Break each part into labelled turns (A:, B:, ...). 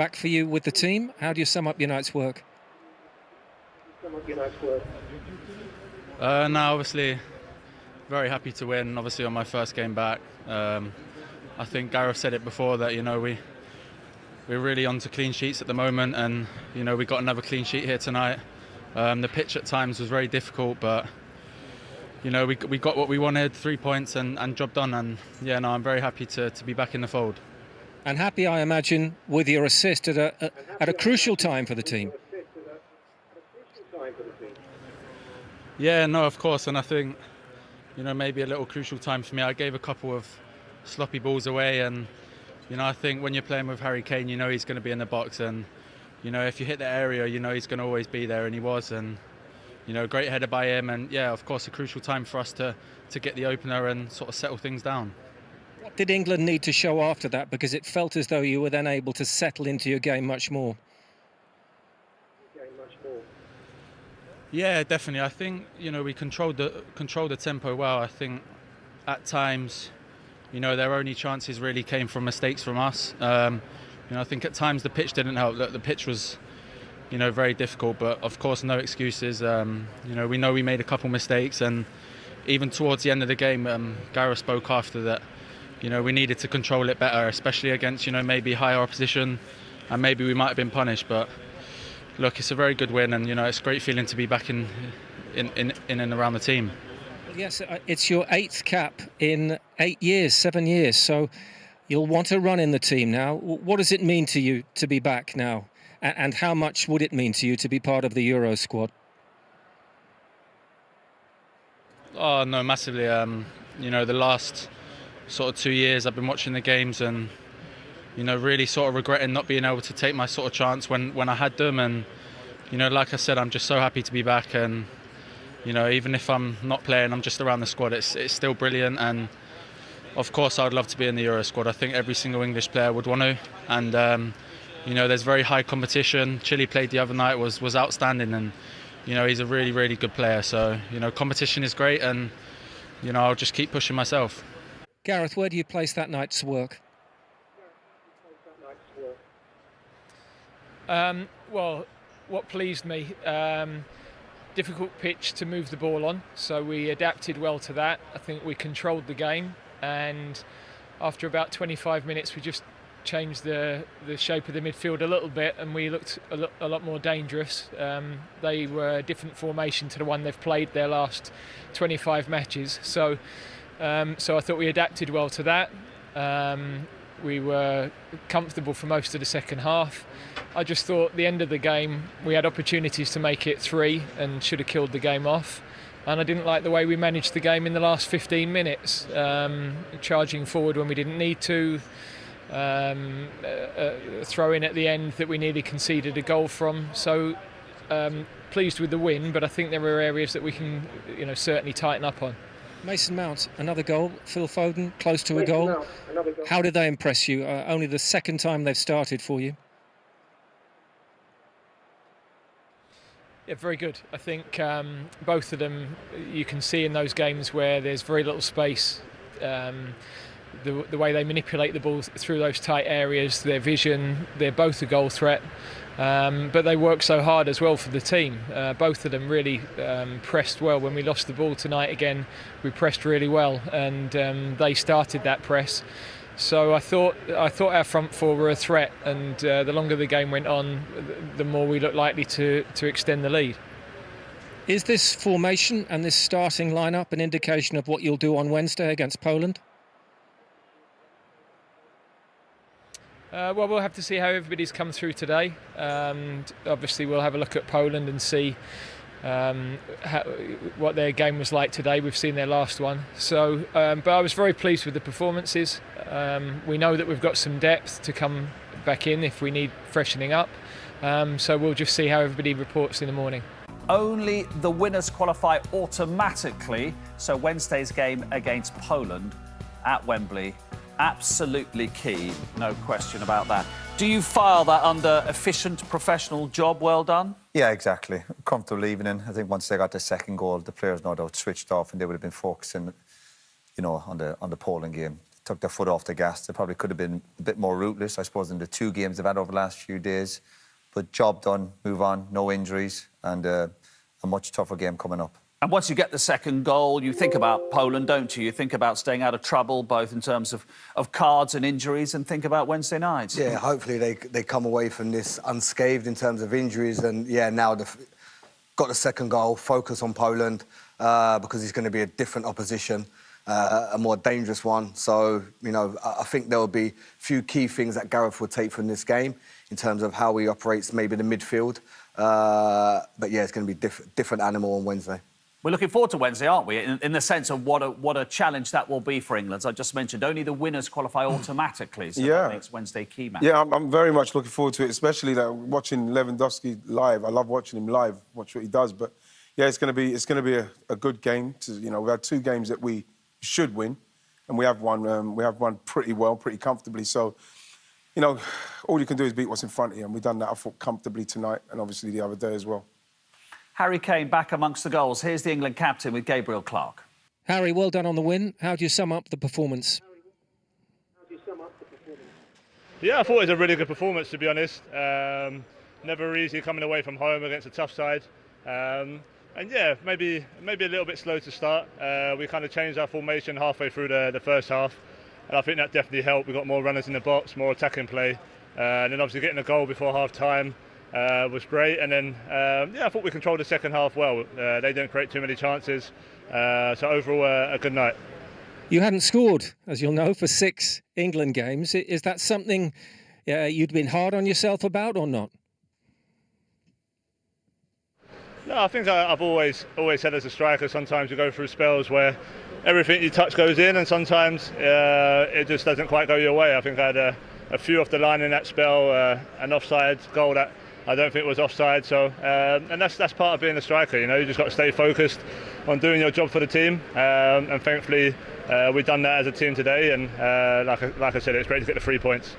A: back for you with the team. How do you sum up your night's work?
B: No, obviously, very happy to win, obviously, on my first game back. I think Gareth said it before that, we're really onto clean sheets at the moment, and, we got another clean sheet here tonight. The pitch at times was very difficult, but, we got what we wanted, 3 points and job done. And, I'm very happy to be back in the fold.
A: And happy, I imagine, with your assist at a crucial time for the team.
B: Yeah, no, of course, and I think, maybe a little crucial time for me. I gave a couple of sloppy balls away, and, I think when you're playing with Harry Kane, he's going to be in the box, and, if you hit the area, he's going to always be there, and he was, and, great header by him, and, of course, a crucial time for us to get the opener and sort of settle things down.
A: What did England need to show after that? Because it felt as though you were then able to settle into your game much more.
B: Yeah, definitely. I think we controlled the tempo well. I think at times, their only chances really came from mistakes from us. I think at times the pitch didn't help. The pitch was, very difficult. But of course, no excuses. We know we made a couple mistakes, and even towards the end of the game, Gareth spoke after that. We needed to control it better, especially against maybe higher opposition, and maybe we might have been punished, but. Look, it's a very good win, and it's a great feeling to be back in and around the team.
A: Yes, it's your 8th cap in 7 years, so you'll want to run in the team now. What does it mean to you to be back now, and how much would it mean to you to be part of the Euro squad?
B: Oh no, massively. The last sort of 2 years I've been watching the games and. Really sort of regretting not being able to take my sort of chance when I had them. And, like I said, I'm just so happy to be back. And, even if I'm not playing, I'm just around the squad. It's still brilliant. And, of course, I'd love to be in the Euro squad. I think every single English player would want to. And, there's very high competition. Chile played the other night, was outstanding. And, he's a really, really good player. So, competition is great. And, I'll just keep pushing myself.
A: Gareth, where do you place that night's work?
C: Well, what pleased me, difficult pitch to move the ball on, so we adapted well to that. I think we controlled the game, and after about 25 minutes we just changed the shape of the midfield a little bit, and we looked a lot more dangerous. They were a different formation to the one they've played their last 25 matches, so I thought we adapted well to that. We were comfortable for most of the second half. I just thought at the end of the game we had opportunities to make it 3 and should have killed the game off. And I didn't like the way we managed the game in the last 15 minutes, charging forward when we didn't need to, throw in at the end that we nearly conceded a goal from. So pleased with the win, but I think there were areas that we can certainly tighten up on.
A: Mason Mount, another goal. Phil Foden, close to a goal. How did they impress you? Only the second time they've started for you.
C: Yeah, very good. I think both of them, you can see in those games where there's very little space, the way they manipulate the ball through those tight areas, their vision, they're both a goal threat. But they work so hard as well for the team. Both of them really pressed well. When we lost the ball tonight again, we pressed really well, and they started that press. So I thought our front four were a threat, and the longer the game went on, the more we looked likely to extend the lead.
A: Is this formation and this starting lineup an indication of what you'll do on Wednesday against Poland?
C: Well, we'll have to see how everybody's come through today. Obviously, we'll have a look at Poland and see what their game was like today. We've seen their last one. So, but I was very pleased with the performances. We know that we've got some depth to come back in if we need freshening up. So we'll just see how everybody reports in the morning.
D: Only the winners qualify automatically. So Wednesday's game against Poland at Wembley, absolutely key, no question about that. Do you file that under efficient, professional job well done?
E: Yeah, exactly. Comfortable evening. I think once they got the second goal, the players no doubt switched off and they would have been focusing, on the Poland game. took their foot off the gas. They probably could have been a bit more ruthless, I suppose, in the 2 games they've had over the last few days. But job done, move on, no injuries, and a much tougher game coming up.
D: And once you get the second goal, you think about Poland, don't you? You think about staying out of trouble, both in terms of cards and injuries, and think about Wednesday nights.
F: Yeah, hopefully they come away from this unscathed in terms of injuries. And, yeah, now they've got the second goal, focus on Poland, because it's going to be a different opposition, a more dangerous one. So, you know, I think there will be a few key things that Gareth will take from this game in terms of how he operates maybe the midfield. But, yeah, it's going to be different animal on Wednesday.
D: We're looking forward to Wednesday, aren't we? In the sense of what a challenge that will be for England. As I just mentioned, only the winners qualify automatically. So that makes Wednesday key match.
G: Yeah, I'm very much looking forward to it, especially watching Lewandowski live. I love watching him live, watch what he does. But yeah, it's going to be a good game. You know, we've had 2 games that we should win, and we have won. We have won pretty well, pretty comfortably. So, you know, all you can do is beat what's in front of you, and we've done that, I thought, comfortably tonight, and obviously the other day as well.
D: Harry Kane back amongst the goals. Here's the England captain with Gabriel Clark.
A: Harry, well done on the win. How do you sum up the performance?
H: Yeah, I thought it was a really good performance, to be honest. Never easy coming away from home against a tough side. And yeah, maybe a little bit slow to start. We kind of changed our formation halfway through the first half, and I think that definitely helped. We got more runners in the box, more attacking play, and then obviously getting a goal before half-time was great. And then, yeah, I thought we controlled the second half well. They didn't create too many chances, so overall a good night.
A: You hadn't scored, as you'll know, for 6 England games. Is that something you'd been hard on yourself about or not?
H: No, I think I've always said as a striker, sometimes you go through spells where everything you touch goes in, and sometimes it just doesn't quite go your way. I think I had a few off the line in that spell, an offside goal that I don't think was offside. So, and that's part of being a striker. You know, you just got to stay focused on doing your job for the team, and thankfully we've done that as a team today. And like I said, it's great to get the 3 points.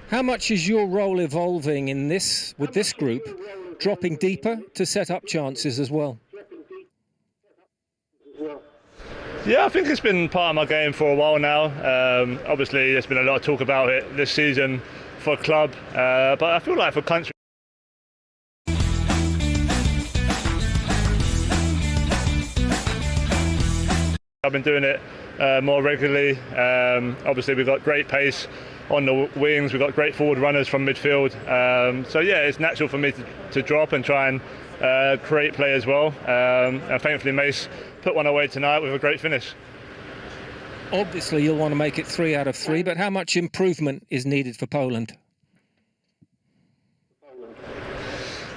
A: How much is your role evolving with this group, dropping deeper to set up chances as well?
H: Yeah, I think it's been part of my game for a while now. Obviously, there's been a lot of talk about it this season for club, but I feel like for country, I've been doing it more regularly. Obviously, we've got great pace on the wings, we've got great forward runners from midfield. So yeah, it's natural for me to drop and try and create play as well. And thankfully, Mace put one away tonight with a great finish.
A: Obviously, you'll want to make it 3 out of 3, but how much improvement is needed for Poland?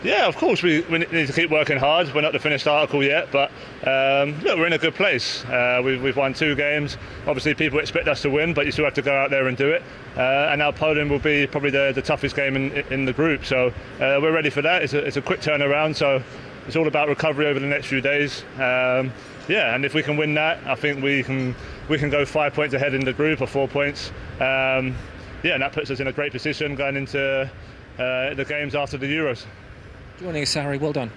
H: Yeah, of course, we need to keep working hard. We're not the finished article yet, but look, we're in a good place. We've won 2 games. Obviously, people expect us to win, but you still have to go out there and do it. And now Poland will be probably the toughest game in the group. So we're ready for that. It's a quick turnaround, so it's all about recovery over the next few days. Yeah, and if we can win that, I think we can go 5 points ahead in the group, or 4 points. Yeah, and that puts us in a great position going into the games after the Euros.
A: Joining us, Harry. Well done.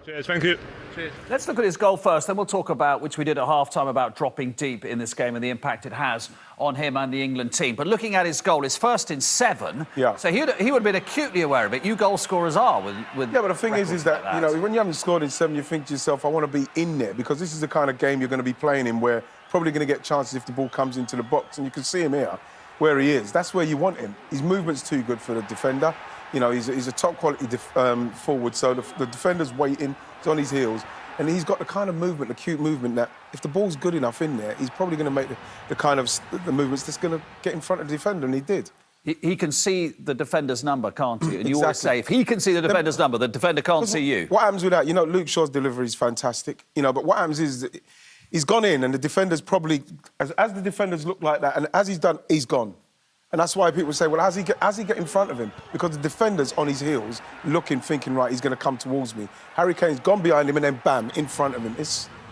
H: Cheers, thank you.
D: Cheers. Let's look at his goal first, then we'll talk about, which we did at half-time, about dropping deep in this game and the impact it has on him and the England team. But looking at his goal, his first in 7.
G: Yeah.
D: So he would have been acutely aware of it. You goal scorers are with
G: yeah, but the thing is that,
D: like
G: you know, when you haven't scored in 7, you think to yourself, I want to be in there, because this is the kind of game you're going to be playing in where probably going to get chances if the ball comes into the box. And you can see him here, where he is. That's where you want him. His movement's too good for the defender. You know, he's a top-quality forward, so the defender's waiting, he's on his heels, and he's got the kind of movement, the acute movement, that if the ball's good enough in there, he's probably going to make the kind of the movements that's going to get in front of the defender, and he did.
D: He can see the defender's number, can't he? And you always say, if he can see the defender's number, the defender can't see you.
G: What happens with that? You know, Luke Shaw's delivery is fantastic, you know, but what happens is that he's gone in, and the defender's probably, as the defenders look like that, and as he's done, he's gone. And that's why people say, well, how's he get in front of him? Because the defender's on his heels, looking, thinking, right, he's going to come towards me. Harry Kane's gone behind him and then, bam, in front of him.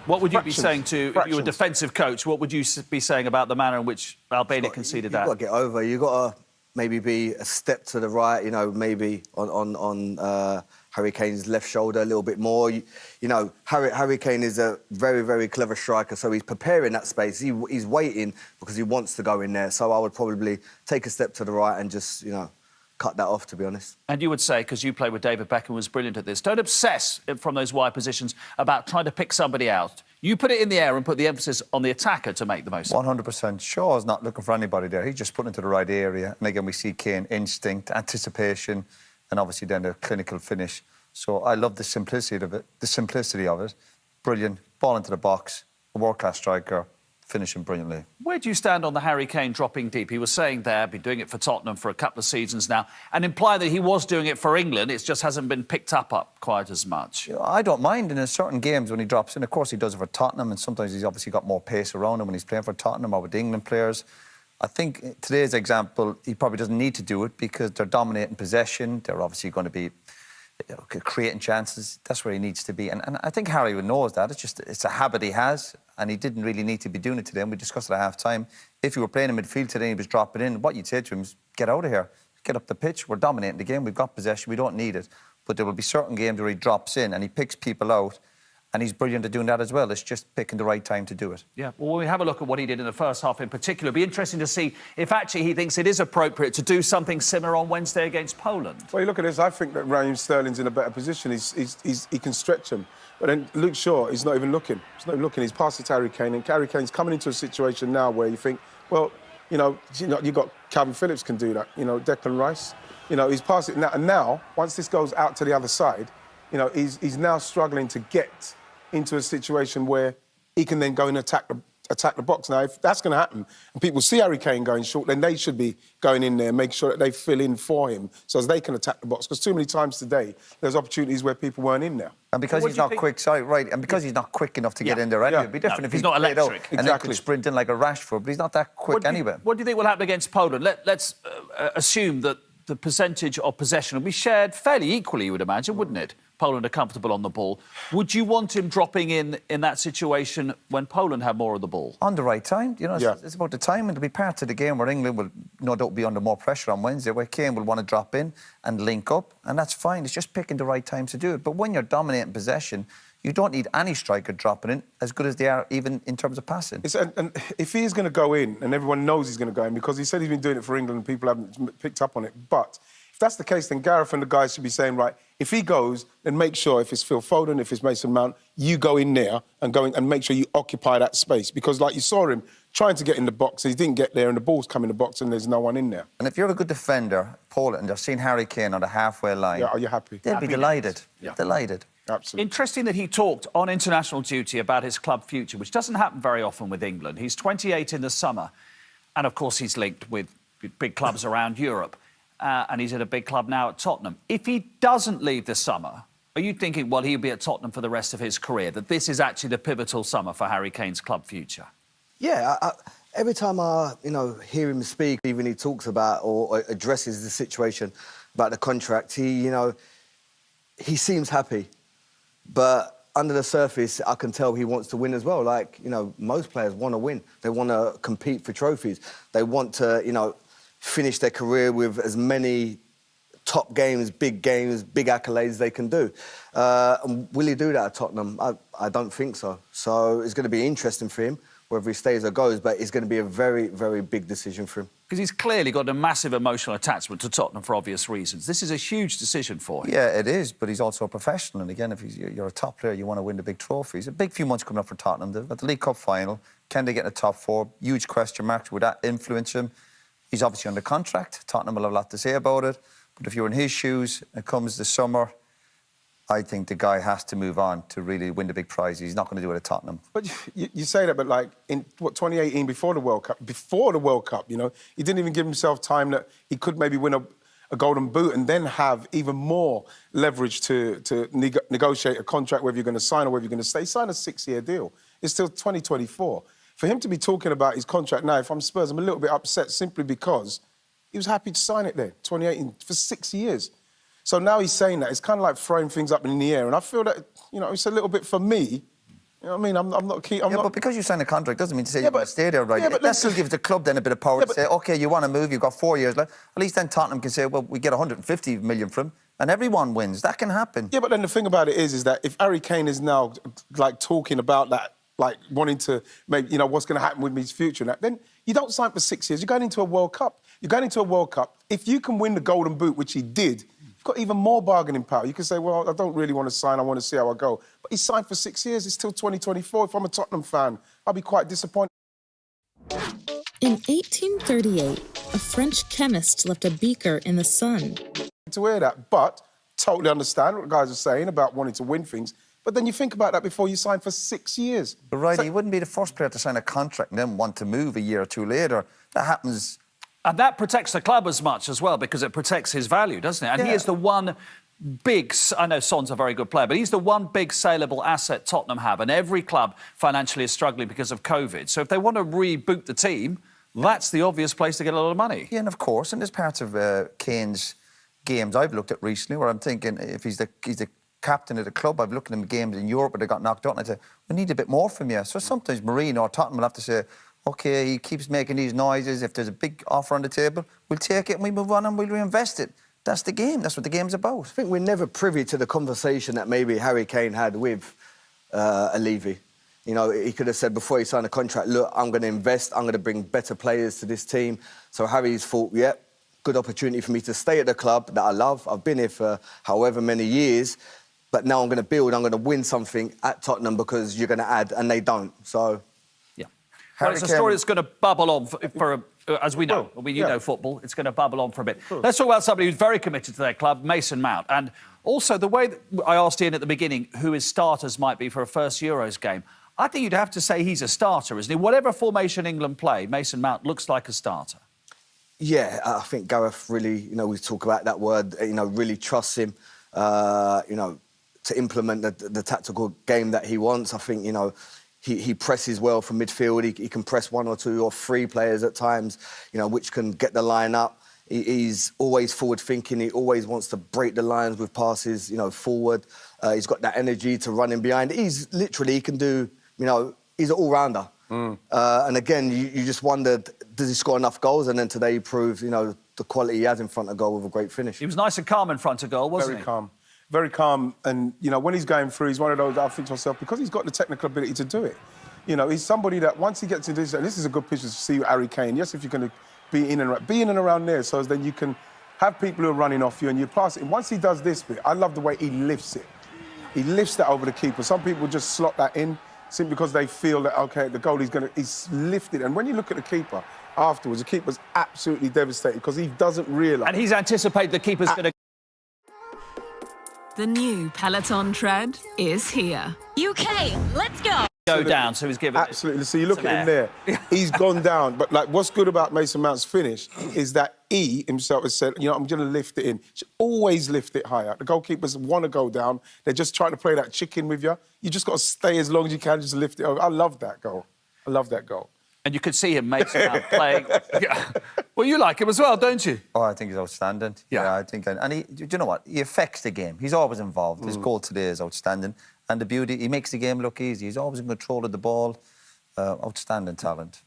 D: What would you be saying to, if you were a defensive coach, what would you be saying about the manner in which Albania conceded that?
F: You've got to get over. You've got maybe be a step to the right, you know, maybe on Harry Kane's left shoulder a little bit more. You know, Harry Kane is a very, very clever striker, so he's preparing that space. He's waiting because he wants to go in there. So I would probably take a step to the right and just, you know, cut that off, to be honest.
D: And you would say, because you played with David Beckham, was brilliant at this, don't obsess from those wide positions about trying to pick somebody out. You put it in the air and put the emphasis on the attacker to make the most of it.
E: 100%. Shaw's not looking for anybody there. He's just putting it to the right area. And again, we see Keane, instinct, anticipation, and obviously then the clinical finish. So I love the simplicity of it. Brilliant. Ball into the box. A world-class striker. Finishing brilliantly.
D: Where do you stand on the Harry Kane dropping deep? He was saying there, been doing it for Tottenham for a couple of seasons now, and implying that he was doing it for England, it just hasn't been picked up quite as much.
E: I don't mind in certain games when he drops in. Of course, he does it for Tottenham, and sometimes he's obviously got more pace around him when he's playing for Tottenham or with the England players. I think today's example, he probably doesn't need to do it because they're dominating possession. They're obviously going to be creating chances. That's where he needs to be. And I think Harry knows that. It's a habit he has, and he didn't really need to be doing it today. And we discussed it at half-time. If he were playing in midfield today and he was dropping in, what you'd say to him is, get out of here. Get up the pitch. We're dominating the game. We've got possession. We don't need it. But there will be certain games where he drops in and he picks people out, and he's brilliant at doing that as well. It's just picking the right time to do it.
D: Yeah, well, when we have a look at what he did in the first half in particular, it'll be interesting to see if actually he thinks it is appropriate to do something similar on Wednesday against Poland.
G: Well, you look at this, I think that Raheem Sterling's in a better position. He can stretch him. But then Luke Shaw, he's not even looking. He's not even looking. He's past it to Harry Kane, and Harry Kane's coming into a situation now where you think, well, you've got Calvin Phillips can do that. You know, Declan Rice. You know, he's past it now. And now, once this goes out to the other side, you know, he's now struggling to get into a situation where he can then go and attack the box. Now, if that's going to happen, and people see Harry Kane going short, then they should be going in there and make sure that they fill in for him so as they can attack the box. Because too many times today, there's opportunities where people weren't in there.
E: And because he's not quick, and because he's not quick enough to get in there anyway. It'd be different if
D: he's not electric.
E: Out and then could sprint in like a Rashford, but he's not that quick anyway.
D: What do you think will happen against Poland? Let's assume that the percentage of possession will be shared fairly equally, you would imagine, wouldn't it? Poland are comfortable on the ball. Would you want him dropping in that situation when Poland have more of the ball?
E: On the right time. You know, it's about the time, and there'll be parts of the game where England will no doubt be under more pressure on Wednesday, where Keane will want to drop in and link up, and that's fine. It's just picking the right time to do it. But when you're dominating possession, you don't need any striker dropping in, as good as they are, even in terms of passing.
G: And if he is going to go in, and everyone knows he's going to go in, because he said he's been doing it for England and people haven't picked up on it, but if that's the case, then Gareth and the guys should be saying, right, if he goes, then make sure, if it's Phil Foden, if it's Mason Mount, you go in there and make sure you occupy that space. Because like you saw him trying to get in the box, he didn't get there, and the ball's come in the box and there's no one in there. And
E: if you're a good defender, Poland, they've seen Harry Kane on the halfway line.
G: Yeah, are you happy?
E: They'll be delighted. Yeah. Delighted.
G: Absolutely.
D: Interesting that he talked on international duty about his club future, which doesn't happen very often with England. He's 28 in the summer, and of course he's linked with big clubs around Europe. And he's at a big club now at Tottenham. If he doesn't leave this summer, are you thinking, well, he'll be at Tottenham for the rest of his career, that this is actually the pivotal summer for Harry Kane's club future?
F: Yeah, every time I hear him speak, even he talks about or addresses the situation about the contract, he seems happy. But under the surface, I can tell he wants to win as well. Like, most players want to win. They want to compete for trophies. They want to, finish their career with as many top games, big accolades they can do. And will he do that at Tottenham? I don't think so. So it's going to be interesting for him, whether he stays or goes, but it's going to be a very, very big decision for him.
D: Because he's clearly got a massive emotional attachment to Tottenham for obvious reasons. This is a huge decision for him.
E: Yeah, it is, but he's also a professional. And again, if you're a top player, you want to win the big trophies. A big few months coming up for Tottenham. They've got the League Cup final. Can they get in the top four? Huge question mark. Would that influence him? He's obviously under contract. Tottenham will have a lot to say about it. But if you're in his shoes, it comes the summer, I think the guy has to move on to really win the big prize. He's not going to do it at Tottenham.
G: But you say that, but like in 2018, before the World Cup, he didn't even give himself time that he could maybe win a golden boot and then have even more leverage to negotiate a contract, whether you're going to sign or whether you're going to stay. He signed a 6-year deal. It's still 2024. For him to be talking about his contract now, if I'm Spurs, I'm a little bit upset simply because he was happy to sign it there, 2018, for 6 years. So now he's saying that. It's kind of like throwing things up in the air. And I feel that, it's a little bit, for me, You know what I mean? I'm not keen.
E: But because you sign a contract doesn't mean to say you want to stay there, right?
G: Yeah, but
E: that still gives the club then a bit of power to say, OK, you want to move, you've got 4 years left. At least then Tottenham can say, well, we get 150 million from him, and everyone wins. That can happen.
G: Yeah, but then the thing about it is that if Harry Kane is now, like, talking about that, like, wanting to maybe, you know, what's going to happen with his future and that, then you don't sign for 6 years. You're going into a World Cup. You're going into a World Cup. If you can win the Golden Boot, which he did, you've got even more bargaining power. You can say, well, I don't really want to sign. I want to see how I go. But he signed for 6 years. It's till 2024. If I'm a Tottenham fan, I'll be quite disappointed.
I: In 1838, a French chemist left a beaker in the sun.
G: To hear that, but totally understand what the guys are saying about wanting to win things. But then you think about that before you sign for 6 years.
E: But right, he wouldn't be the first player to sign a contract and then want to move a year or two later. That happens.
D: And that protects the club as much as well, because it protects his value, doesn't it? And he is the one big... I know Son's a very good player, but he's the one big saleable asset Tottenham have, and every club financially is struggling because of COVID. So if they want to reboot the team, that's the obvious place to get a lot of money.
E: Yeah, and of course, and there's parts of Kane's games I've looked at recently where I'm thinking, if he's the captain of the club, I've looked at him games in Europe where they got knocked out, and I said, we need a bit more from you. So sometimes Mourinho or Tottenham will have to say, OK, he keeps making these noises. If there's a big offer on the table, we'll take it and we move on and we'll reinvest it. That's the game. That's what the game's about.
F: I think we're never privy to the conversation that maybe Harry Kane had with Levy. You know, he could have said before he signed a contract, look, I'm going to invest, I'm going to bring better players to this team. So Harry's thought, yeah, good opportunity for me to stay at the club that I love. I've been here for however many years, but now I'm going to build, I'm going to win something at Tottenham because you're going to add, and they don't. So...
D: Well, it's a story that's going to bubble on for as we know. I mean, you know football. It's going to bubble on for a bit. Let's talk about somebody who's very committed to their club, Mason Mount. And also, the way that I asked Ian at the beginning who his starters might be for a first Euros game, I think you'd have to say he's a starter, isn't he? Whatever formation England play, Mason Mount looks like a starter.
F: Yeah, I think Gareth really, you know, we talk about that word, you know, really trusts him, you know, to implement the tactical game that he wants. I think, you know, he presses well from midfield. He can press 1 or 2 or 3 players at times, you know, which can get the line up. He's always forward-thinking. He always wants to break the lines with passes, you know, forward. He's got that energy to run in behind. He's literally, he can do, you know, he's an all-rounder. And again, you just wondered, does he score enough goals? And then today he proved, you know, the quality he has in front of goal with a great finish.
D: He was nice and calm in front of goal, wasn't he?
G: Very calm. Very calm, and, you know, when he's going through, he's one of those that I think to myself, because he's got the technical ability to do it. You know, he's somebody that once he gets into this, and this is a good picture to see Harry Kane. Yes, if you're going to be in and around there, so then you can have people who are running off you and you pass it. And once he does this bit, I love the way he lifts it. He lifts that over the keeper. Some people just slot that in simply because they feel that, OK, the goalie's he's lifted. And when you look at the keeper afterwards, the keeper's absolutely devastated because he doesn't realise.
D: And he's anticipated the keeper's going to...
J: The new Peloton tread is here. UK, let's go
D: down, so he's given...
G: Absolutely. So you look at him there, he's gone down. But, like, what's good about Mason Mount's finish is that he himself has said, you know, I'm going to lift it in. Should always lift it higher. The goalkeepers want to go down. They're just trying to play that chicken with you. You just got to stay as long as you can, just lift it over. I love that goal. I love that goal.
D: And you could see him, Mason Mount, playing... Well, you like him as well, don't you?
E: Oh, I think he's outstanding. Yeah, I think... And he, do you know what? He affects the game. He's always involved. His goal today is outstanding. And the beauty, he makes the game look easy. He's always in control of the ball. Outstanding talent.